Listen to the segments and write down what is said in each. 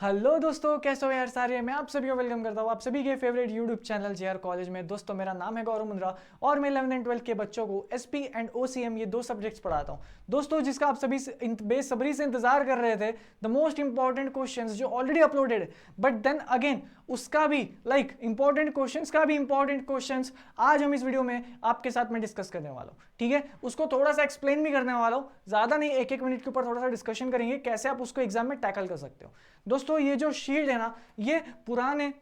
Hello दोस्तों, कैसे हो यार सारे। मैं आप सभी को वेलकम करता हूँ आप सभी के favourite YouTube channel JR college में। दोस्तों मेरा नाम है गौरव मुंद्रा और मैं 11 एंड 12 के बच्चों को एसपी एंड ओसीएम ये दो सब्जेक्ट्स पढ़ाता हूँ। दोस्तों जिसका आप सभी बेसब्री से इंतजार कर रहे थे, द मोस्ट इंपॉर्टेंट क्वेश्चंस जो ऑलरेडी अपलोडेड है, बट देन अगेन उसका भी इंपॉर्टेंट क्वेश्चंस का भी इंपॉर्टेंट क्वेश्चंस आज हम इस वीडियो में आपके साथ में डिस्कस करने वाला हूँ। ठीक है, उसको थोड़ा सा एक्सप्लेन भी करने वाला हूँ, ज्यादा नहीं, एक एक मिनट के ऊपर थोड़ा सा डिस्कशन करेंगे कैसे आप उसको एग्जाम में टैकल कर सकते हो। दोस्तों ये जो शीट है ना, ये पुराने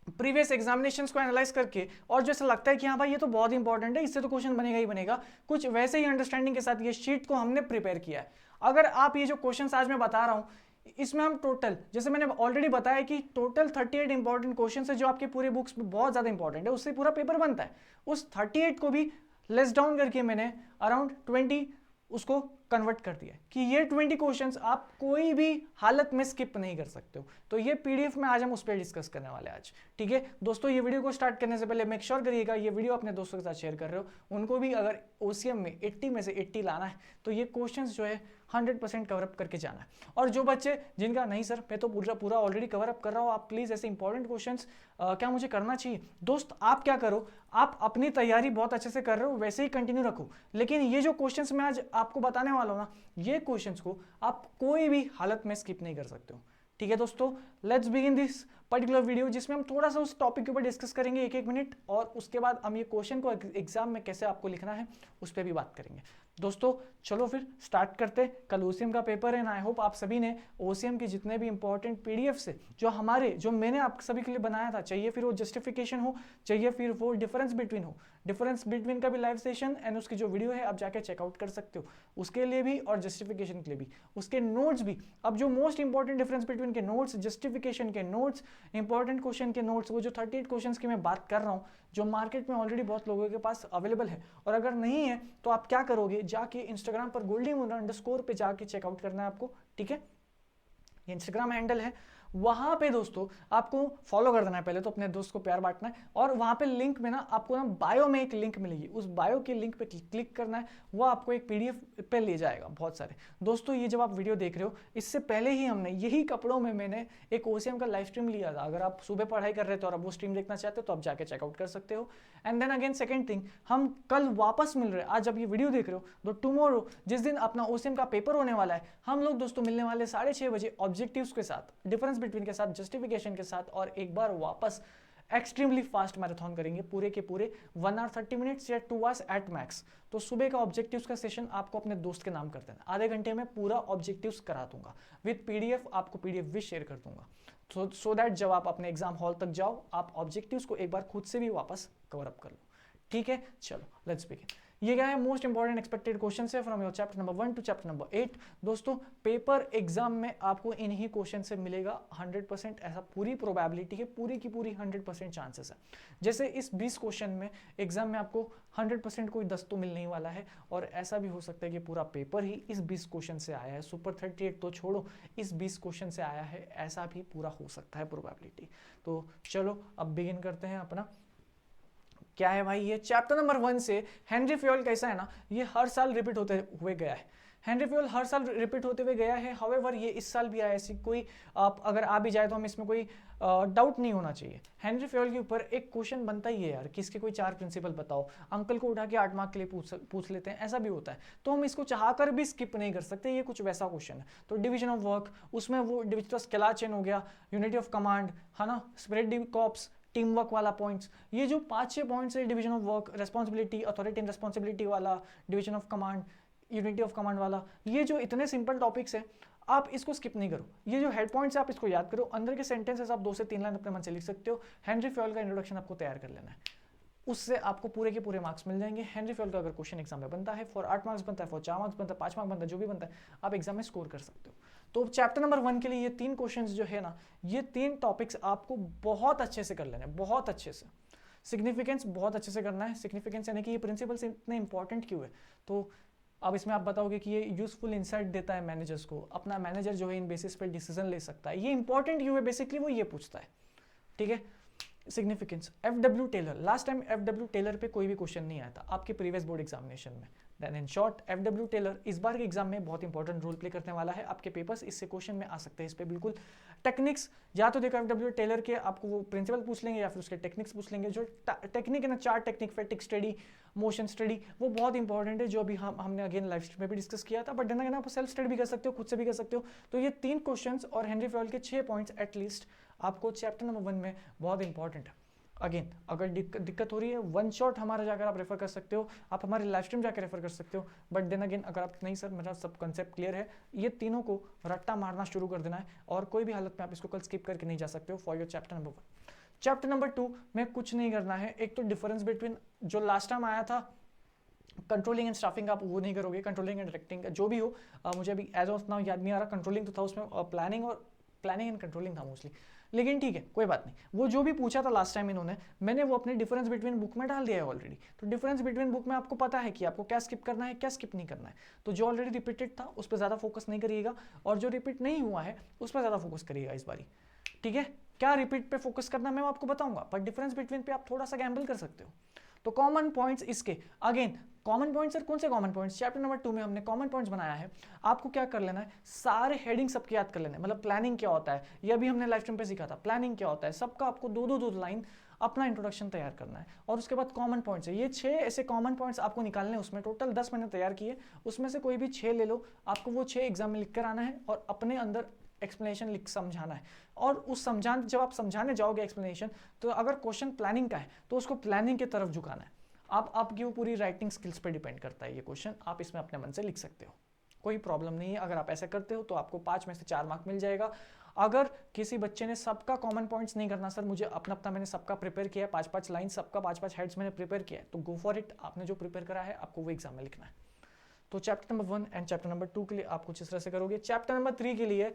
प्रीवियस एग्जामिनेशंस को एनालाइज करके और जैसे लगता है कि हाँ भाई ये तो बहुत इंपॉर्टेंट है, इससे तो क्वेश्चन बनेगा ही बनेगा, कुछ वैसे ही अंडरस्टैंडिंग के साथ ये शीट को हमने प्रिपेयर किया है। अगर आप ये जो क्वेश्चंस आज मैं बता रहा हूँ, इसमें हम टोटल, जैसे मैंने ऑलरेडी बताया कि टोटल 38 इंपॉर्टेंट क्वेश्चन है जो आपके पूरे बुक्स में बहुत ज्यादा इंपॉर्टेंट है, उससे पूरा पेपर बनता है। उस 38 को भी लेस डाउन करके मैंने अराउंड 20 उसको कन्वर्ट कर दिया कि ये 20 क्वेश्चंस आप कोई भी हालत में स्किप नहीं कर सकते हो। तो ये पीडीएफ में आज हम उस पर डिस्कस करने वाले हैं आज। ठीक है दोस्तों, ये वीडियो को स्टार्ट करने से पहले मेक श्योर करिएगा ये वीडियो अपने दोस्तों के साथ शेयर कर रहे हो, उनको भी अगर ओसीएम में 80 में से 80 लाना है तो ये क्वेश्चंस जो है 100% कवर अप करके जाना है। और जो बच्चे जिनका नहीं सर मैं तो पूरा ऑलरेडी कवर अप कर रहा हूँ, आप प्लीज ऐसे इंपॉर्टेंट क्वेश्चंस क्या मुझे करना चाहिए? दोस्त आप क्या करो, आप अपनी तैयारी बहुत अच्छे से कर रहे हो वैसे ही कंटिन्यू रखो, लेकिन ये जो क्वेश्चंस मैं आज आपको बताने वाला हूँ ना, ये क्वेश्चंस को आप कोई भी हालत में स्किप नहीं कर सकते हो। ठीक है दोस्तों, let's begin this particular video जिसमें हम थोड़ा सा उस टॉपिक के ऊपर डिस्कस करेंगे एक मिनट, और उसके बाद हम ये क्वेश्चन को एग्जाम में कैसे आपको लिखना है उस पर भी बात करेंगे। दोस्तों चलो फिर स्टार्ट करते। कल ओसीएम का पेपर है ना, आई होप आप सभी ने ओसीएम के जितने भी इंपॉर्टेंट पीडीएफ से जो मैंने आप सभी के लिए बनाया था, चाहिए फिर वो जस्टिफिकेशन हो, चाहिए फिर वो डिफरेंस बिटवीन का भी लाइव सेशन एंड उसकी जो वीडियो है आप जाके चेकआउट कर सकते हो, उसके लिए भी और जस्टिफिकेशन के लिए भी, उसके नोट्स भी। अब जो मोस्ट इंपॉर्टेंट डिफरेंस बिटवीन के नोट्स, जस्टिफिकेशन के नोट्स, इंपॉर्टेंट क्वेश्चन के नोट्स, वो जो 38 क्वेश्चन की मैं बात कर रहा हूँ जो मार्केट में ऑलरेडी बहुत लोगों के पास अवेलेबल है, और अगर नहीं है तो आप क्या करोगे, जाके इंस्टाग्राम पर गोल्डीमुंद्रा_ पे जाके चेकआउट करना है आपको। ठीक है, ये इंस्टाग्राम हैंडल है, वहां पे दोस्तों आपको फॉलो कर देना है, पहले तो अपने दोस्त को प्यार बांटना है, और वहां पे लिंक में ना आपको ना बायो में एक लिंक मिलेगी, उस बायो के लिंक पे क्लिक करना है, वो आपको एक पीडीएफ पे ले जाएगा बहुत सारे। दोस्तों ये जब आप वीडियो देख रहे हो, इससे पहले ही हमने यही कपड़ों में मैंने एक ओसीएम का लाइव स्ट्रीम लिया था, अगर आप सुबह पढ़ाई कर रहे थे और आप वो स्ट्रीम देखना चाहते हो तो आप जाके चेकआउट कर सकते हो। And then again second thing, हम कल वापस मिल रहे हैं, आज जब ये वीडियो देख रहे हो तो टुमारो जिस दिन अपना ओसीएम का पेपर होने वाला है, हम लोग दोस्तों मिलने वाले 6:30 बजे ऑब्जेक्टिव्स के साथ, डिफरेंस बिटवीन के साथ, जस्टिफिकेशन के साथ, और एक बार वापस एक्सट्रीमली फास्ट मैराथन करेंगे पूरे के पूरे 1 आवर 30 मिनट्स या 2 आवर्स एट मैक्स। तो सुबह का ऑब्जेक्टिव्स का सेशन आपको अपने दोस्त के नाम कर देना, आधे घंटे में पूरा ऑब्जेक्टिव्स करा दूंगा विद पीडीएफ, आपको पीडीएफ भी शेयर कर दूंगा, सो दैट जब आप अपने एग्जाम हॉल तक जाओ आप ऑब्जेक्टिव्स को एक बार खुद से भी वापस कवर अप कर लो। ठीक है, चलो लेट्स बिगिन। ये क्या है, मोस्ट इंपॉर्टेंट एक्सपेक्टेड क्वेश्चन है from your chapter number 1 to chapter number 8। दोस्तों पेपर एग्जाम में आपको इन्हीं क्वेश्चन से मिलेगा 100%, ऐसा पूरी प्रोबेबिलिटी है, पूरी की पूरी 100% चांसेस है। जैसे इस 20 क्वेश्चन में एग्जाम में आपको 100% कोई 10 तो मिलने ही वाला है, और ऐसा भी हो सकता है कि पूरा पेपर ही इस 20 क्वेश्चन से आया है, सुपर 38 तो छोड़ो, इस 20 क्वेश्चन से आया है, ऐसा भी पूरा हो सकता है प्रोबेबिलिटी। तो चलो अब बिगिन करते हैं अपना। क्या है भाई, ये चैप्टर नंबर 1 से हेनरी फ्यूल कैसा है ना, ये हर साल रिपीट होते हुए गया है, हेनरी फ्यूल हर साल रिपीट होते हुए गया है। हाउएवर ये इस साल भी आया, ऐसी कोई आप अगर आ भी जाए तो हम इसमें कोई डाउट नहीं होना चाहिए। हेनरी फ्यूल के ऊपर एक क्वेश्चन बनता ही है यार, किसके कोई 4 प्रिंसिपल बताओ, अंकल को उठा के 8 मार्क के लिए पूछ लेते हैं, ऐसा भी होता है, तो हम इसको चाहकर भी स्किप नहीं कर सकते, ये कुछ वैसा क्वेश्चन है। तो डिवीजन ऑफ वर्क, उसमें वो डिजिटल स्केला चेन हो गया, यूनिटी ऑफ कमांड है ना, स्प्रेड कॉप्स, टीम वर्क वाला पॉइंट्स, ये जो 5-6 पॉइंट्स है, division of work, responsibility, authority and responsibility वाला, division of command, unity of command वाला, ये जो इतने सिंपल टॉपिक्स है आप इसको स्किप नहीं करो, ये जो हेड पॉइंट्स है आप इसको याद करो, अंदर के सेंटेंसेस आप 2 से 3 लाइन अपने मन से लिख सकते हो। हेनरी फ्यूल का इंट्रोडक्शन आपको तैयार कर लेना है, उससे आपको पूरे के पूरे मार्क्स मिल जाएंगे। हेनरी फ्यूल का अगर क्वेश्चन एग्जाम में बनता है, फॉर 8 मार्क्स बनता है, फॉर 4 मार्क्स बनता है, 5 मार्क्स बनता है, जो भी बनता है आप एग्जाम में स्कोर कर सकते हो। तो चैप्टर नंबर 1 के लिए ये 3 क्वेश्चंस जो है ना, ये 3 टॉपिक्स आपको बहुत अच्छे से कर लेने हैं, बहुत अच्छे से। सिग्निफिकेंस बहुत अच्छे से करना है, सिग्निफिकेंस यानी कि ये प्रिंसिपल्स इतने इंपॉर्टेंट क्यों है, तो अब इसमें आप बताओगे कि ये यूजफुल इंसाइट देता है मैनेजर्स को, अपना मैनेजर जो है इन बेसिस पे डिसीजन ले सकता है, ये इंपॉर्टेंट क्यों है, बेसिकली वो ये पूछता है। ठीक है, significance, F W Taylor, last time F W Taylor पे कोई भी क्वेश्चन नहीं आया था आपके प्रीवियस बोर्ड एग्जामिनेशन में, then in short F W Taylor इस बार के एग्जाम में बहुत इंपॉर्टेंट रोल प्ले करने वाला है, आपके पेपर्स इससे क्वेश्चन में आ सकते हैं इस पे बिल्कुल। टेक्निक्स या तो देखो एफडब्ल्यू टेलर के आपको वो प्रिंसिपल पूछ लेंगे या फिर उसके टेक्निक्स पूछ लेंगे। जो टेक्निक है ना, chart technique, फैटिक study, motion study, वो बहुत इंपॉर्टेंट है, जो अभी हमने अगेन लाइव स्ट्रीम में भी डिस्कस किया था। बट देन अगेन आप सेल्फ स्टडी भी कर सकते हो, खुद से भी कर सकते हो। तो ये 3 क्वेश्चंस और हेनरी फैवल के 6 पॉइंट्स एटलीस्ट आपको चैप्टर नंबर 1 में बहुत इंपॉर्टेंट है। अगेन अगर दिक्कत हो रही है, वन शॉट हमारा जाकर आप रेफर कर सकते हो, आप हमारे लाइव स्ट्रीम जाकर रेफर कर सकते हो। बट देन अगेन अगर आप नहीं सर मेरा सब कंसेप्ट क्लियर है, ये तीनों को रट्टा मारना शुरू कर देना है और कोई भी हालत में आप इसको कल स्किप करके नहीं जा सकते हो for your chapter number 1। Chapter number 2 में कुछ नहीं करना है। एक तो डिफरेंस बिटवीन जो लास्ट टाइम आया था कंट्रोलिंग एंड स्टाफिंग, आप वो नहीं करोगे। कंट्रोलिंग एंड डायरेक्टिंग जो भी हो, मुझे अभी एज ऑफ नाउ याद नहीं आ रहा। कंट्रोलिंग तो था उसमें, प्लानिंग एंड कंट्रोलिंग था मोस्टली, लेकिन ठीक है कोई बात नहीं। वो जो भी पूछा था लास्ट टाइम इन्होंने, मैंने वो अपने डिफरेंस बिटवीन बुक में डाल दिया है ऑलरेडी। तो डिफरेंस बिटवीन बुक में आपको पता है कि आपको क्या स्किप करना है, क्या स्किप नहीं करना है। तो जो ऑलरेडी रिपीटेड था उस पर ज़्यादा फोकस नहीं करिएगा, और जो रिपीट नहीं हुआ है उस पर ज़्यादा फोकस करिएगा इस बारी, ठीक है। क्या रिपीट पे फोकस करना मैं आपको बताऊंगा, पर डिफरेंस बिटवीन पे आप थोड़ा सा गैम्बल कर सकते हो। तो कॉमन पॉइंट्स इसके, अगेन कॉमन पॉइंट्स सर कौन से कॉमन पॉइंट्स, चैप्टर नंबर 2 में हमने कॉमन पॉइंट्स बनाया है। आपको क्या कर लेना है, सारे हेडिंग सबके याद कर लेना है। मतलब प्लानिंग क्या होता है, ये भी हमने लाइव स्ट्रीम पे सीखा था। प्लानिंग क्या होता है, सबका आपको दो लाइन अपना इंट्रोडक्शन तैयार करना है, और उसके बाद कॉमन पॉइंट्स है। ये 6 ऐसे कॉमन पॉइंट्स आपको निकालने हैं। उसमें टोटल 10 मैंने तैयार किए, उसमें से कोई भी 6 ले लो। आपको वो 6 एग्जाम में लिख कर आना है और अपने अंदर एक्सप्लेनेशन लिख समझाना है। और उस जब आप समझाने जाओगे एक्सप्लेनेशन, तो अगर क्वेश्चन प्लानिंग का है तो उसको प्लानिंग की तरफ झुकाना है। आपकी वो पूरी राइटिंग स्किल्स पे डिपेंड करता है ये क्वेश्चन, आप इसमें अपने मन से लिख सकते हो, कोई प्रॉब्लम नहीं है। अगर आप ऐसे करते हो तो आपको 5 में से 4 मार्क मिल जाएगा। अगर किसी बच्चे ने सबका कॉमन पॉइंट्स नहीं करना, सर मुझे अपना मैंने सबका प्रिपेयर किया है, 5-5 लाइन सबका 5-5 हेड्स मैंने प्रिपेयर किया है, तो गो फॉर इट। आपने जो प्रिपेयर करा है आपको वो एग्जाम में लिखना है। तो chapter number 1 and chapter number 2 के लिए आप कुछ इस तरह से करोगे। चैप्टर नंबर 3 के लिए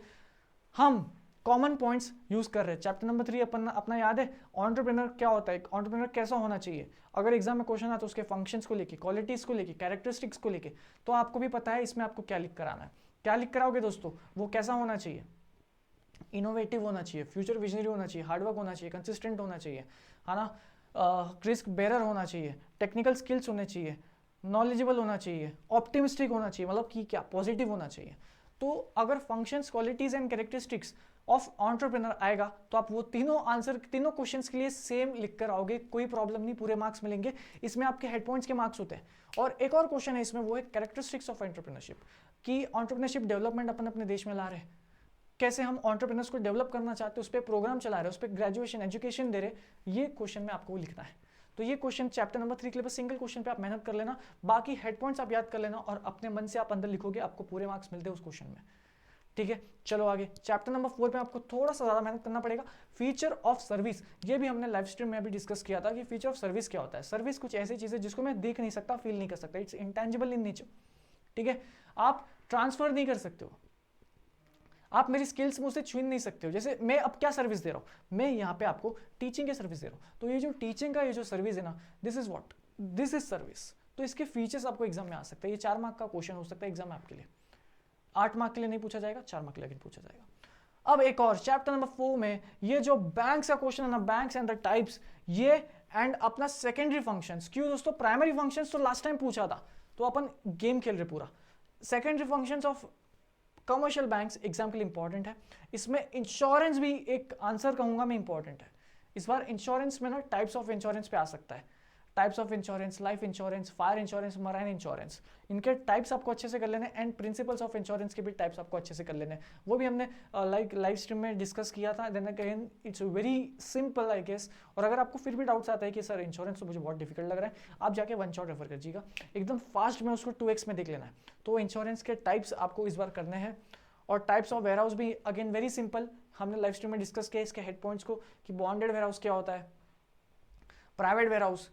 हम कॉमन पॉइंट्स यूज कर रहे हैं। चैप्टर नंबर 3 अपना याद है, एंटरप्रेन्योर क्या होता है, एंटरप्रेन्योर कैसा होना चाहिए। अगर एग्जाम में क्वेश्चन आता है उसके फंक्शंस को लेके, क्वालिटीज को लेके, कैरेक्टरिस्टिक्स को लेके, तो आपको भी पता है इसमें आपको क्या लिख कर आना है। क्या लिख कर आओगे दोस्तों, वो कैसा होना चाहिए, इनोवेटिव होना चाहिए, फ्यूचर विजनरी होना चाहिए, हार्डवर्क होना चाहिए, कंसिस्टेंट होना चाहिए, है ना, रिस्क बेरर होना चाहिए, टेक्निकल स्किल्स होने चाहिए, नॉलेजेबल होना चाहिए, ऑप्टिमिस्टिक होना चाहिए, मतलब कि क्या पॉजिटिव होना चाहिए। तो अगर functions, qualities and characteristics of entrepreneur आएगा तो आप वो तीनों क्वेश्चंस के लिए सेम लिख कर आओगे, कोई प्रॉब्लम नहीं, पूरे मार्क्स मिलेंगे। इसमें आपके हेड पॉइंट्स के मार्क्स होते हैं। और एक और क्वेश्चन है इसमें, वो है कैरेक्टरिस्टिक्स ऑफ एंटरप्रेन्योरशिप, कि एंटरप्रेन्योरशिप डेवलपमेंट अपन अपने देश में ला रहे हैं, कैसे हम एंटरप्रेन्योर्स को डेवलप करना चाहते हैं, उस पर प्रोग्राम चला रहे हैं, उस पर ग्रेजुएशन एजुकेशन दे रहे, ये क्वेश्चन में आपको लिखना है। तो ये क्वेश्चन चैप्टर नंबर 3 के लिए बस सिंगल क्वेश्चन पे आप मेहनत कर लेना, बाकी हेड पॉइंट्स आप याद कर लेना और अपने मन से आप अंदर लिखोगे, आपको पूरे मार्क्स मिलते हैं उस क्वेश्चन में, ठीक है। चलो आगे, चैप्टर नंबर 4 में आपको थोड़ा सा ज्यादा मेहनत करना पड़ेगा। फीचर ऑफ सर्विस, ये भी हमने लाइव स्ट्रीम में भी डिस्कस किया था कि फीचर ऑफ सर्विस क्या होता है। सर्विस कुछ ऐसी चीज है जिसको मैं देख नहीं सकता, फील नहीं कर सकता, इट्स इंटेंजिबल इन नेचर, ठीक है। आप ट्रांसफर नहीं कर सकते हो, आप मेरी स्किल्स मुझसे छीन नहीं सकते हो। जैसे मैं अब क्या सर्विस दे रहा हूं, मैं यहाँ पे आपको टीचिंग की सर्विस दे रहा हूं, तो ये जो टीचिंग का ये जो सर्विस है ना, this is what, this is service. तो इसके फीचर्स आपको एग्जाम में आ सकते हैं। ये 4 मार्क का क्वेश्चन हो सकता है एग्जाम में आपके लिए, 8 मार्क के लिए नहीं पूछा जाएगा, 4 मार्क के लिए पूछा जाएगा। अब एक और चैप्टर नंबर 4 में ये जो बैंक्स का क्वेश्चन है ना, बैंक्स एंड द टाइप्स, ये एंड अपना सेकेंडरी फंक्शंस। क्यों दोस्तों, प्राइमरी फंक्शंस तो लास्ट टाइम पूछा था, तो अपन गेम खेल रहे पूरा। Secondary functions of commercial banks exam के लिए इंपॉर्टेंट है। इसमें इंश्योरेंस भी एक आंसर कहूंगा मैं इंपॉर्टेंट है। इस बार इंश्योरेंस में ना टाइप्स ऑफ इंश्योरेंस पे आ सकता है, types of insurance, life insurance, fire insurance, marine insurance, इनके टाइप्स आपको अच्छे से कर लेने, एंड प्रिंसिपल्स ऑफ इंश्योरेंस के भी टाइप्स आपको अच्छे से कर लेने। वो भी हमने लाइव स्ट्रीम में डिस्कस किया था। Then again it's very simple I guess. और अगर आपको फिर भी डाउट्स आता है कि सर इंश्योरेंस तो मुझे बहुत डिफिकल्ट लग रहा है, आप जाके वन शॉट रेफर करिएगा, एकदम फास्ट में उसको 2x में देख लेना है। तो इंश्योरेंस के टाइप्स आपको इस बार करने हैं। और टाइप्स ऑफ वेयर हाउस भी अगेन वेरी सिंपल, हमने लाइव स्ट्रीम में डिस्कस किया इसके हेड पॉइंट्स को, कि बॉन्डेड वेयर हाउस क्या होता है, private warehouse,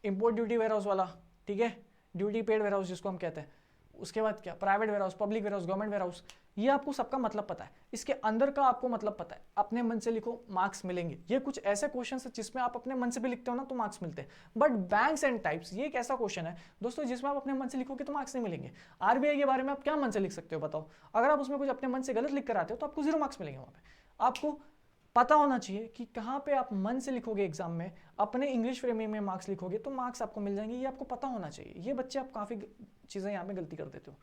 import duty warehouse वाला, ठीक है, ड्यूटी पेड वेयर हाउस जिसको हम कहते हैं, उसके बाद क्या private warehouse, public warehouse, government warehouse, ये आपको सबका मतलब पता है, इसके अंदर का आपको मतलब पता है, अपने मन से लिखो मार्क्स मिलेंगे। ये कुछ ऐसे क्वेश्चन है जिसमें आप अपने मन से भी लिखते हो ना तो मार्क्स मिलते हैं। बट बैंक्स एंड टाइप्स ये एक ऐसा क्वेश्चन है दोस्तों जिसमें आप अपने मन से लिखोगे तो मार्क्स नहीं मिलेंगे। आरबीआई के बारे में आप क्या मन से लिख सकते हो बताओ, अगर आप उसमें कुछ अपने मन से गलत लिख कर आते हो तो आपको 0 मार्क्स मिलेंगे। वहां पे आपको पता होना चाहिए कि कहाँ पे आप मन से लिखोगे एग्जाम में, अपने इंग्लिश फ्रेमिंग में मार्क्स लिखोगे तो मार्क्स आपको मिल जाएंगे, ये आपको पता होना चाहिए। ये बच्चे आप काफ़ी चीज़ें यहाँ पे गलती कर देते हो।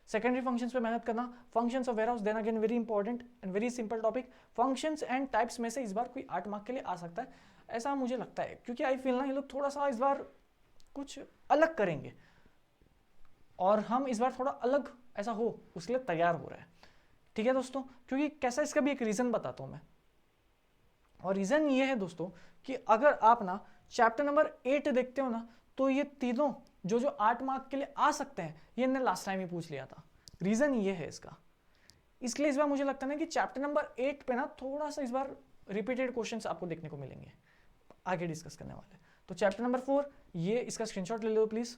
सेकेंडरी फंक्शंस पे मेहनत करना, functions of warehouse, then again very important and very simple topic. Functions and types में से इस बार कोई 8 मार्क के लिए आ सकता है, ऐसा मुझे लगता है, क्योंकि आई फील ना ये लोग थोड़ा सा इस बार कुछ अलग करेंगे और हम इस बार थोड़ा अलग ऐसा हो उसके लिए तैयार हो रहा है। ठीक है दोस्तों, क्योंकि कैसा, इसका भी एक रीज़न बताता हूँ मैं, और रीज़न ये है दोस्तों कि अगर आप ना चैप्टर नंबर 8 देखते हो ना, तो ये तीनों जो 8 मार्क के लिए आ सकते हैं, ये हमने लास्ट टाइम ही पूछ लिया था। रीज़न ये है इसका, इसलिए इस बार मुझे लगता है ना कि चैप्टर नंबर 8 पे ना थोड़ा सा इस बार रिपीटेड क्वेश्चंस आपको देखने को मिलेंगे, आगे डिस्कस करने वाले। तो चैप्टर नंबर 4, ये इसका स्क्रीनशॉट ले लो प्लीज।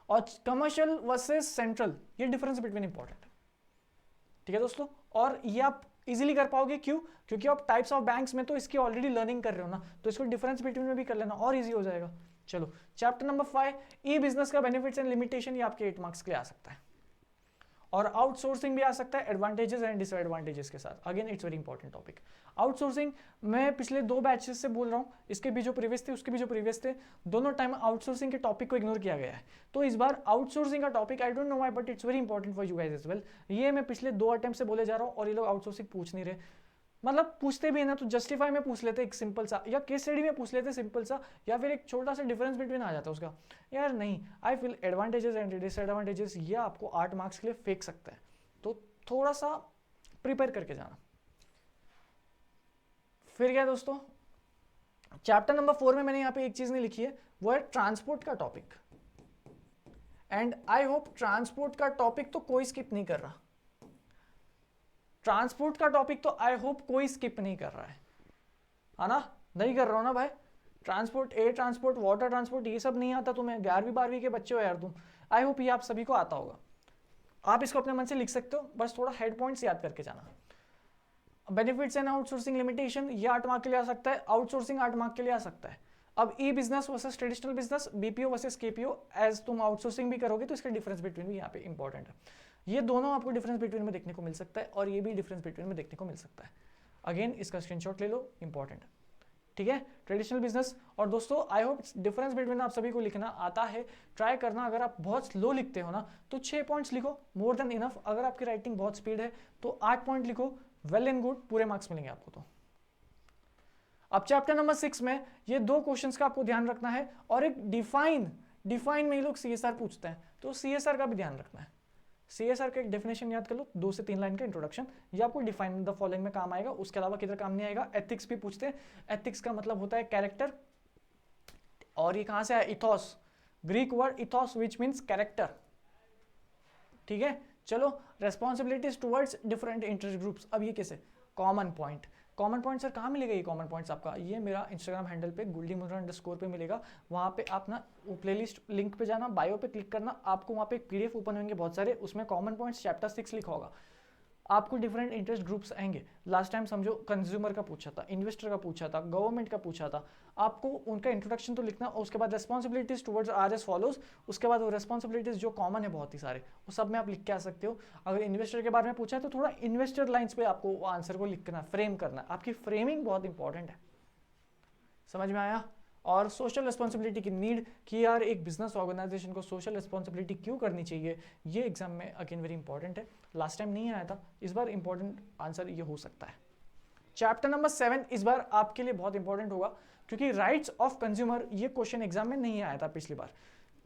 और कमर्शियल वर्सेस सेंट्रल, ये डिफरेंस बिटवीन इंपॉर्टेंट है। ठीक है दोस्तों, और ये आप इजीली कर पाओगे, क्यों? क्योंकि आप टाइप्स ऑफ बैंक्स में तो इसकी ऑलरेडी लर्निंग कर रहे हो ना, तो इसको डिफरेंस बिटवीन में भी कर लेना और इजी हो जाएगा। चलो चैप्टर नंबर 5, ई बिजनेस का बेनिफिट्स एंड लिमिटेशन, ये आपके 8 मार्क्स के लिए आ सकता है। और आउटसोर्सिंग भी आ सकता है एडवांटेजेस एंड डिसएडवांटेजेस के साथ। Again it's very important topic. Outsourcing मैं पिछले 2 बैचेस से बोल रहा हूँ, इसके भी जो प्रीवियस थे उसके भी जो प्रीवियस थे, दोनों टाइम आउटसोर्सिंग के टॉपिक को इग्नोर किया गया है। तो इस बार आउटसोर्सिंग का topic, I don't know why but it's very important for you guys as well. ये मैं पिछले 2 अटेम्प्ट से बोले जा रहा हूँ और ये लोग आउटसोर्सिंग पूछ नहीं रहे। मतलब पूछते भी है ना तो जस्टिफाई में पूछ लेते एक सिंपल सा, या केस स्टडी में पूछ लेते सिंपल सा, या फिर एक छोटा सा डिफरेंस बिटवीन आ जाता है उसका। यार नहीं, I feel advantages and disadvantages ये आपको 8 मार्क्स के लिए फेंक सकता है, तो थोड़ा सा प्रिपेयर करके जाना। फिर क्या दोस्तों, चैप्टर नंबर 4 में मैंने यहाँ पे एक चीज नहीं लिखी है, वो है ट्रांसपोर्ट का topic. And I hope transport का टॉपिक तो कोई स्किप नहीं कर रहा। ट्रांसपोर्ट का टॉपिक तो आई होप कोई स्किप नहीं कर रहा है ना? नहीं कर रहा हो ना भाई? Transport, air transport, water transport, ये सब नहीं आता तुम्हें? 11वीं 12वीं के बच्चे हो यार तुम। आई होप ये आप सभी को आता होगा। आप इसको अपने मन से लिख सकते हो, बस थोड़ा हेड पॉइंट्स याद करके जाना। बेनिफिट्स एंड आउटसोर्सिंग लिमिटेशन, ये 8 मार्क के लिए आ सकता है, आउटसोर्सिंग 8 मार्क के लिए आ सकता है। अब E business versus traditional business, BPO versus KPO, as तुम आउटसोर्सिंग भी करोगे तो इसका डिफरेंस बिटवीन भी यहाँ पे इंपॉर्टेंट है। ये दोनों आपको डिफरेंस बिटवीन में देखने को मिल सकता है और ये भी डिफरेंस बिटवीन में देखने को मिल सकता है। अगेन इसका स्क्रीनशॉट ले लो, इंपॉर्टेंट। ठीक है, ट्रेडिशनल बिजनेस। और दोस्तों आई होप डिफरेंस बिटवीन आप सभी को लिखना आता है, ट्राई करना। अगर आप बहुत स्लो लिखते हो ना तो 6 पॉइंट्स लिखो, मोर देन इनफ। अगर आपकी राइटिंग बहुत स्पीड है तो 8 पॉइंट लिखो, वेल एंड गुड, पूरे मार्क्स मिलेंगे आपको। तो अब चैप्टर नंबर 6 में ये 2 क्वेश्चंस का आपको ध्यान रखना है, और एक डिफाइन में ये लोग सीएसआर पूछते हैं, तो सीएसआर का भी ध्यान रखना है। सीएसआर का एक डेफिनेशन याद कर लो, 2 से 3 लाइन का इंट्रोडक्शन, ये आपको डिफाइन द फॉलोइंग में काम आएगा, उसके अलावा किधर काम नहीं आएगा। एथिक्स भी पूछते हैं, एथिक्स का मतलब होता है कैरेक्टर, और ये कहां से आया? Ethos, Greek word ethos which means character. ठीक है, चलो responsibilities towards different interest groups. अब ये कैसे? Common point, common point sir कहाँ मिलेगा? ये कॉमन पॉइंट्स आपका ये मेरा इंस्टाग्राम हैंडल पे गुल्डीमुद्रा__ पे मिलेगा। वहाँ पे आप ना वो प्लेलिस्ट लिंक पे जाना, बायो पे क्लिक करना, आपको वहाँ पे एक पीडीएफ ओपन होंगे बहुत सारे, उसमें कॉमन पॉइंट्स चैप्टर 6 लिखा होगा। आपको डिफरेंट इंटरेस्ट ग्रुप्स आएंगे। लास्ट टाइम समझो कंज्यूमर का पूछा था, इन्वेस्टर का पूछा था, गवर्नमेंट का पूछा था। आपको उनका इंट्रोडक्शन तो लिखना, और उसके बाद responsibilities towards R S follows, उसके बाद वो रेस्पॉन्सिबिलिटीज जो कॉमन है बहुत ही सारे, वो सब में आप लिख के आ सकते हो। अगर इन्वेस्टर के बारे में पूछा है तो थोड़ा इन्वेस्टर लाइन्स पे आपको आंसर को लिखना, फ्रेम करना। आपकी फ्रेमिंग बहुत इंपॉर्टेंट है, समझ में आया? और सोशल रिस्पॉन्सिबिलिटी की नीड, कि यार एक बिजनेस ऑर्गेनाइजेशन को सोशल रिस्पॉन्सिबिलिटी क्यों करनी चाहिए, ये एग्जाम में अगेन वेरी इंपॉर्टेंट है। लास्ट टाइम नहीं आया था, इस बार इंपॉर्टेंट आंसर ये हो सकता है। चैप्टर नंबर 7 इस बार आपके लिए बहुत इंपॉर्टेंट होगा, क्योंकि राइट्स ऑफ कंज्यूमर ये क्वेश्चन एग्जाम में नहीं आया था पिछली बार।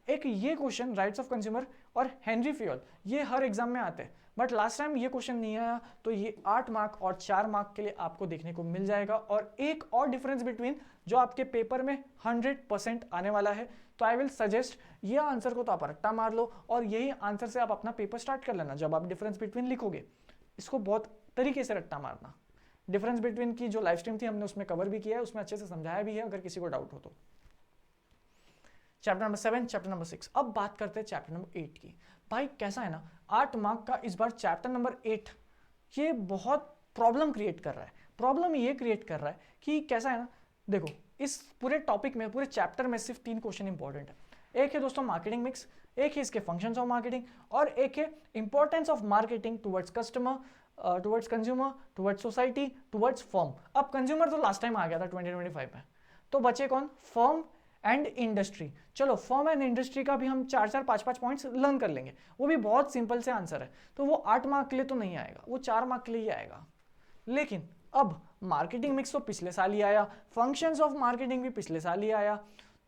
एक ये क्वेश्चन राइट्स ऑफ कंज्यूमर और हेनरी फ्यूल, ये हर एग्जाम में आते हैं, बट लास्ट टाइम ये क्वेश्चन नहीं आया, तो ये 8 मार्क और 4 मार्क के लिए आपको देखने को मिल जाएगा। और एक और डिफरेंस बिटवीन जो आपके पेपर में 100% आने वाला है, तो आई विल सजेस्ट ये आंसर को तो आप रट्टा मार लो, और यही आंसर से आप अपना पेपर स्टार्ट कर लेना। जब आप डिफरेंस बिटवीन लिखोगे, इसको बहुत तरीके से रट्टा मारना। डिफरेंस बिटवीन की जो लाइव स्ट्रीम थी हमने उसमें कवर भी किया है, उसमें अच्छे से समझाया भी है, अगर किसी को डाउट हो तो। Chapter number 7, chapter number 6। अब बात करते हैं चैप्टर नंबर 8 की। भाई कैसा है ना, 8 मार्क का इस बार चैप्टर नंबर 8 ये बहुत प्रॉब्लम क्रिएट कर रहा है। प्रॉब्लम ये क्रिएट कर रहा है कि कैसा है ना, देखो इस पूरे टॉपिक में, पूरे चैप्टर में सिर्फ 3 क्वेश्चन इंपॉर्टेंट है। एक है दोस्तों मार्केटिंग मिक्स, एक है इसके फंक्शंस ऑफ मार्केटिंग और एक है importance of marketing towards customer, towards consumer, towards society, towards firm. अब कंज्यूमर तो लास्ट टाइम आ गया था 2025 में, तो बचे कौन? Firm and industry. चलो फर्म एंड इंडस्ट्री का भी हम 4-4, 5-5 पॉइंट्स लर्न कर लेंगे, वो भी बहुत सिंपल से आंसर है, तो वो 8 मार्क के लिए तो नहीं आएगा, वो 4 मार्क के लिए ही आएगा। लेकिन अब मार्केटिंग मिक्स तो पिछले साल ही आया, फंक्शंस ऑफ मार्केटिंग भी पिछले साल ही आया,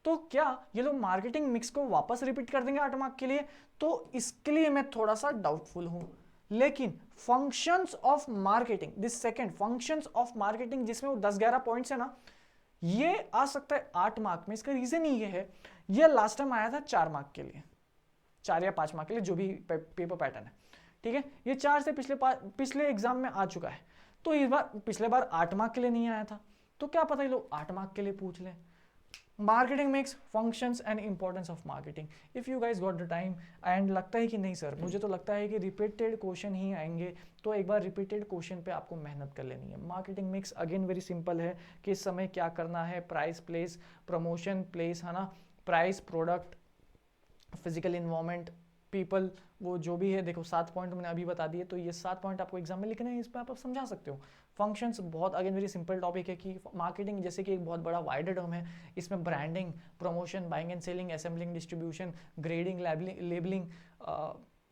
तो क्या ये लोग मार्केटिंग मिक्स को वापस रिपीट कर देंगे 8 मार्क के लिए? तो इसके लिए मैं थोड़ा सा डाउटफुल हूं। लेकिन functions of marketing, this second functions of marketing, जिसमें वो 10-11 पॉइंट्स है ना, ये आ सकता है 8 मार्क में। इसका रीजन ये है, ये लास्ट टाइम आया था 4 मार्क के लिए, 4 या 5 मार्क के लिए, जो भी पेपर पैटर्न है, ठीक है। ये 4 से पिछले एग्जाम में आ चुका है, तो इस बार, पिछले बार 8 मार्क के लिए नहीं आया था, तो क्या पता ये लोग 8 मार्क के लिए पूछ लें। Marketing mix, functions and importance of marketing, if you guys got the time. And लगता है कि नहीं सर, मुझे तो लगता है कि रिपीटेड क्वेश्चन ही आएंगे, तो एक बार रिपीटेड क्वेश्चन पे आपको मेहनत कर लेनी है। Marketing mix again very simple है, किस समय क्या करना है, प्राइस, प्लेस, प्रमोशन, प्लेस, है ना, price, product, physical environment, people, वो जो भी है। देखो 7 पॉइंट मैंने अभी बता दिए, तो ये 7 पॉइंट आपको एग्जाम में लिखने हैं, इस पर आप समझा सकते हो। फंक्शंस बहुत अगेन वेरी सिंपल टॉपिक है कि मार्केटिंग जैसे कि एक बहुत बड़ा वाइडर टर्म है, इसमें branding, promotion, buying and selling, assembling, distribution, grading, labelling,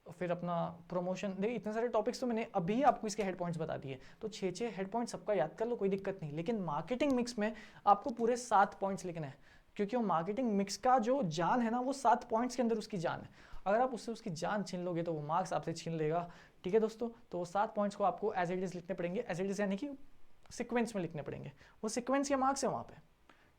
फिर अपना प्रमोशन, देखिए इतने सारे टॉपिक्स तो मैंने अभी आपको इसके हेड पॉइंट्स बता दिए, तो 6 हेड पॉइंट सबका याद कर लो, कोई दिक्कत नहीं। लेकिन मार्केटिंग मिक्स में आपको पूरे 7 पॉइंट्स लिखने हैं, क्योंकि वो मार्केटिंग मिक्स का जो जान है ना, वो 7 पॉइंट्स के अंदर उसकी जान है। अगर आप उससे उसकी जान छीन लोगे तो वो मार्क्स आपसे छीन लेगा, ठीक है दोस्तों। तो वो 7 पॉइंट्स को आपको एज इट इज लिखने पड़ेंगे, एज इट इज यानी कि सीक्वेंस में लिखने पड़ेंगे, वो सीक्वेंस के मार्क्स है वहाँ पे,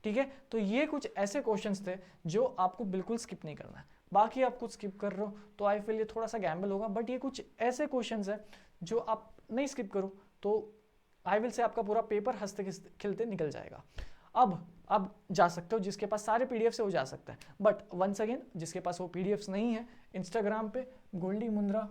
ठीक है। तो ये कुछ ऐसे क्वेश्चंस थे जो आपको बिल्कुल स्किप नहीं करना है। बाकी आप कुछ स्किप कर रहे हो तो आई फील ये थोड़ा सा गैम्बल होगा, बट ये कुछ ऐसे क्वेश्चंस है जो आप नहीं स्किप करो तो आई विल से आपका पूरा पेपर हंसते खिलते निकल जाएगा। अब जा सकते हो, जिसके पास सारे पीडीएफ से वो जा सकता है, बट वंस अगेन जिसके पास वो पीडीएफ्स नहीं है, इंस्टाग्राम पे goldymunra_,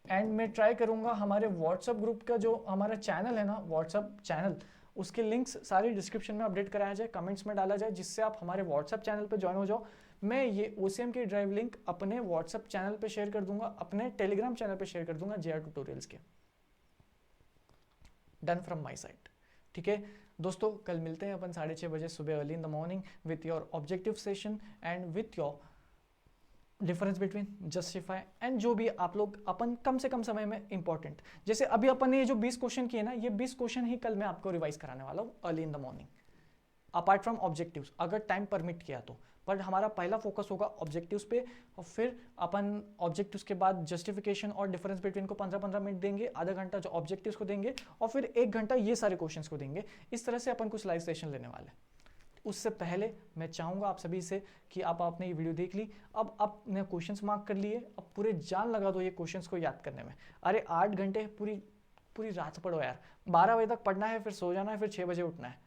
एंड मैं ट्राई करूंगा हमारे व्हाट्सएप ग्रुप का जो हमारा चैनल है ना, व्हाट्सएप चैनल, उसके लिंक्स सारे डिस्क्रिप्शन में अपडेट कराया जाए, कमेंट्स में डाला जाए, जिससे आप हमारे व्हाट्सएप चैनल पे ज्वाइन हो जाओ। मैं ये OCM की ड्राइव लिंक अपने व्हाट्सएप चैनल पे शेयर कर दूंगा, अपने टेलीग्राम चैनल पे शेयर कर दूंगा, JR ट्यूटोरियल्स के। डन फ्रॉम माई साइड, ठीक है दोस्तों। कल मिलते हैं अपन 6:30 बजे सुबह, early in the morning, with your objective session and with your difference between, justify and जो भी आप लोग अपन कम से कम समय में इंपॉर्टेंट, जैसे अभी अपन ने ये जो 20 क्वेश्चन किए ना, ये 20 क्वेश्चन ही कल मैं आपको रिवाइज कराने वाला हूँ early in the morning, apart from objectives, अगर टाइम परमिट किया तो। बट हमारा पहला फोकस होगा ऑब्जेक्टिव्स पे, और फिर अपन ऑब्जेक्टिव्स के बाद जस्टिफिकेशन और डिफरेंस बिटवीन को 15-15 मिनट देंगे, आधा घंटा जो ऑब्जेक्टिव्स को देंगे, और फिर 1 घंटा ये सारे क्वेश्चंस को देंगे। इस तरह से अपन कुछ लाइव सेशन लेने वाले हैं। उससे पहले मैं चाहूँगा आप सभी से कि आपने ये वीडियो देख ली, अब आपने क्वेश्चंस मार्क कर लिए, अब पूरे जान लगा दो ये क्वेश्चंस को याद करने में। अरे 8 घंटे पूरी रात पढ़ो यार, 12 बजे तक पढ़ना है, फिर सो जाना है, फिर 6 बजे उठना है।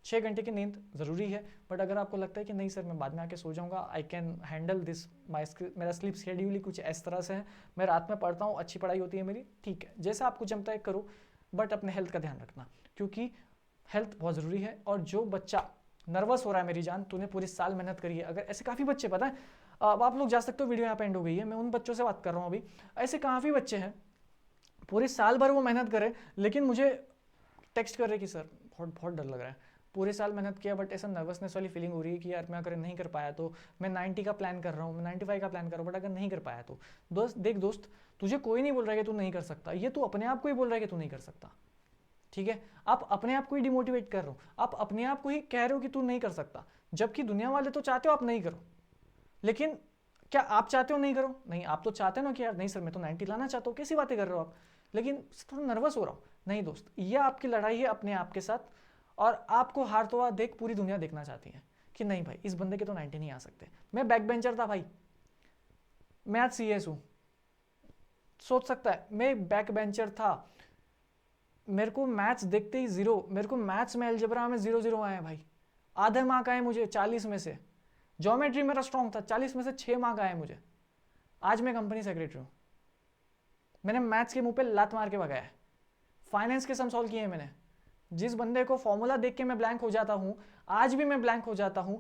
6 घंटे की नींद ज़रूरी है, बट अगर आपको लगता है कि नहीं सर मैं बाद में आके सो जाऊँगा, आई कैन हैंडल दिस, मेरा स्लीप शेड्यूल ही कुछ इस तरह से है, मैं रात में पढ़ता हूँ, अच्छी पढ़ाई होती है मेरी, ठीक है, जैसा आपको जमता है करो, बट अपने हेल्थ का ध्यान रखना, क्योंकि हेल्थ बहुत ज़रूरी है। और जो बच्चा नर्वस हो रहा है, मेरी जान तूने पूरी साल मेहनत करी है, अगर ऐसे काफ़ी बच्चे, पता है आप लोग जा सकते हो, वीडियो यहाँ पे एंड हो गई है, मैं उन बच्चों से बात कर रहा हूँ अभी, ऐसे काफ़ी बच्चे हैं पूरी साल भर वो मेहनत करे, लेकिन मुझे टेक्स्ट कर रहे कि सर बहुत डर लग रहा है, पूरे साल मेहनत किया बट ऐसा नर्वसनेस वाली फीलिंग हो रही है कि यार मैं अगर नहीं कर पाया तो, मैं 90 का प्लान कर रहा हूँ, मैं 95 का प्लान कर रहा हूँ, बट अगर नहीं कर पाया तो। दोस्त तुझे कोई नहीं बोल रहा है कि तू नहीं कर सकता, ये तू अपने आप को ही बोल रहा है कि तू नहीं कर सकता, ठीक है। आप अपने आप को ही डिमोटिवेट कर रहे हो, आप अपने आप को ही कह रहे हो कि तू नहीं कर सकता, जबकि दुनिया वाले तो चाहते हो आप नहीं करो। लेकिन क्या आप चाहते हो नहीं करो? नहीं, आप तो चाहते हो ना कि यार नहीं सर मैं तो 90 लाना चाहता हूँ, कैसी बातें कर रहे हो आप, लेकिन थोड़ा नर्वस हो रहा हूँ। नहीं दोस्त, ये आपकी लड़ाई है अपने आप के साथ, और आपको हारता हुआ देख पूरी दुनिया देखना चाहती है कि नहीं भाई इस बंदे के तो 90 नहीं आ सकते। मैं बैक बेंचर था भाई, मैं आज CS हूँ, सोच सकता है, मैं बैक बेंचर था, मेरे को मैथ्स देखते ही 0, मेरे को मैथ्स में अलजेब्रा में 0 आए भाई, आधे मार्क आए मुझे 40 में से। ज्योमेट्री मेरा स्ट्रॉन्ग था, 40 में से 6 मार्क आए मुझे। आज मैं कंपनी सेक्रेटरी हूँ, मैंने मैथ्स के मुंह पे लात मार के भगाया है, फाइनेंस के सम सॉल्व किए हैं मैंने। जिस बंदे को फॉर्मूला देख के मैं ब्लैंक हो जाता हूँ, आज भी मैं ब्लैंक हो जाता हूँ,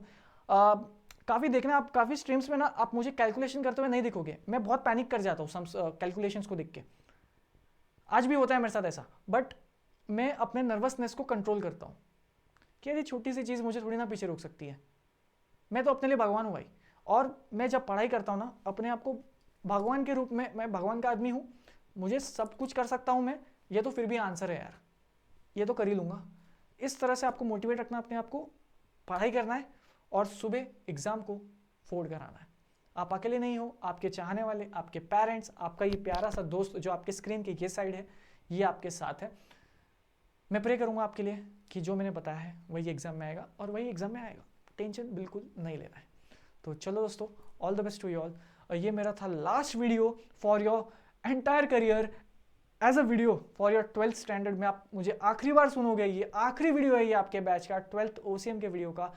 काफ़ी देखना, आप काफ़ी स्ट्रीम्स में ना आप मुझे कैलकुलेशन करते हुए नहीं दिखोगे, मैं बहुत पैनिक कर जाता हूँ सम कैलकुलेशंस को देख के। आज भी होता है मेरे साथ ऐसा, बट मैं अपने नर्वसनेस को कंट्रोल करता हूँ कि अरे छोटी सी चीज़ मुझे थोड़ी ना पीछे रोक सकती है। मैं तो अपने लिए भगवान हूँ भाई। और मैं जब पढ़ाई करता हूँ ना, अपने आप को भगवान के रूप में, मैं भगवान का आदमी हूँ, मुझे सब कुछ कर सकता हूँ मैं, ये तो फिर भी आंसर है यार, ये तो कर ही लूँगा। इस तरह से आपको मोटिवेट रखना अपने आप को, पढ़ाई करना है और सुबह एग्ज़ाम को फोड़ कर आना है। आप अकेले नहीं हो, आपके चाहने वाले, आपके पेरेंट्स, आपका ये प्यारा सा दोस्त जो आपके स्क्रीन के ये साइड है, ये आपके साथ है। मैं प्रे करूँगा आपके लिए कि जो मैंने बताया है वही एग्ज़ाम में आएगा और वही एग्ज़ाम में आएगा, टेंशन बिल्कुल नहीं लेना है। तो चलो दोस्तों, all the best to you all. ये मेरा था last video for your entire career as a video for your 12th standard में। आप मुझे आखिरी बार सुनोगे, ये आखिरी वीडियो है ये आपके बैच का 12th OCM के वीडियो का।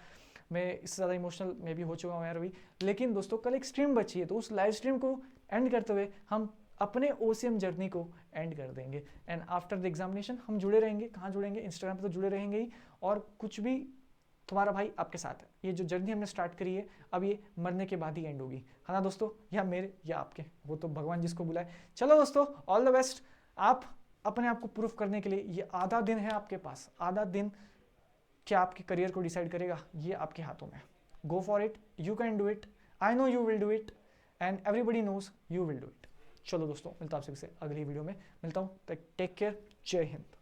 मैं इससे ज़्यादा इमोशनल मैं भी हो चुका हूँ यार अभी, लेकिन दोस्तों कल एक स्ट्रीम बची है, तो उस लाइव स्ट्रीम को एंड करते हुए हम अपने OCM जर्नी को एंड कर देंगे। एंड आफ्टर द एग्जामिनेशन हम जुड़े रहेंगे। कहाँ जुड़ेंगे? इंस्टाग्राम पे तो जुड़े रहेंगे ही, और कुछ भी तुम्हारा भाई आपके साथ है। ये जो जर्नी हमने स्टार्ट करी है, अब ये मरने के बाद ही एंड होगी, है ना दोस्तों? या मेरे या आपके, वो तो भगवान जिसको बुलाए। चलो दोस्तों, ऑल द बेस्ट। आप अपने आप को प्रूफ करने के लिए, ये आधा दिन है आपके पास, आधा दिन क्या आपके करियर को डिसाइड करेगा, ये आपके हाथों में। Go for it, you can do it, I know you will do it, and everybody knows you will do it. चलो दोस्तों, मिलता हूँ आपसे अगली वीडियो में, मिलता हूँ। टेक केयर, जय हिंद।